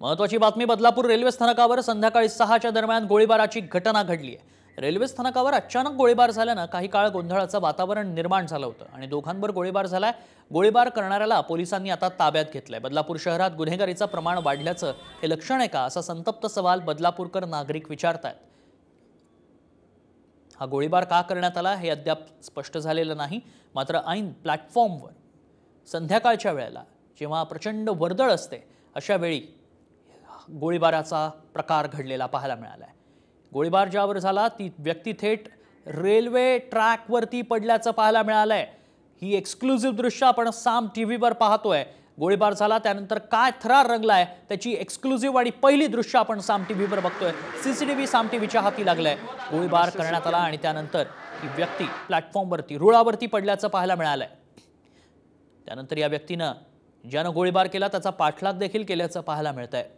महत्त्वाची बातमी बदलापूर रेल्वे स्थानकावर संध्याकाळी 6च्या दरम्यान गोळीबाराची घटना घडली आहे। रेल्वे स्थानकावर अचानक गोळीबार झाल्याने काही काळ गोंधळाचं वातावरण निर्माण झालं होतं आणि दोघांवर गोळीबार झालाय। गोळीबार करणाऱ्याला पोलिसांनी आता ताब्यात घेतलंय। बदलापूर शहरात गुन्हेगारीचं प्रमाण वाढल्याचं हे लक्षण आहे का, असा संतप्त सवाल बदलापूरकर नागरिक विचारतात। हा गोळीबार का करण्यात आला हे अद्याप स्पष्ट झालेलं नाही। मात्र ऐन प्लॅटफॉर्मवर संध्याकाळच्या वेळेला जेव्हा प्रचंड वर्दळ असते अशा वेळी गोळीबाराचा प्रकार घडलेला पाहायला मिळाला आहे। गोळीबार ज्यावर झाला ती व्यक्ती थेट रेल्वे ट्रॅकवरती पडल्याचं पाहायला मिळालंय। ही एक्सक्लुझिव्ह दृश्य आपण साम टीव्हीवर पाहतोय। गोळीबार झाला त्यानंतर काय थरार रंगलाय त्याची एक्सक्लुझिव्ह आणि पहिली दृश्य आपण साम टीव्हीवर बघतोय। सीसीटीव्ही साम टीव्हीच्या हाती लागलाय। गोळीबार करण्यात आला आणि त्यानंतर ही व्यक्ती प्लॅटफॉर्मवरती रुळावरती पडल्याचं पाहायला मिळालंय। त्यानंतर या व्यक्तीनं ज्यानं गोळीबार केला त्याचा पाठलाग देखील केल्याचं पाहायला मिळतंय।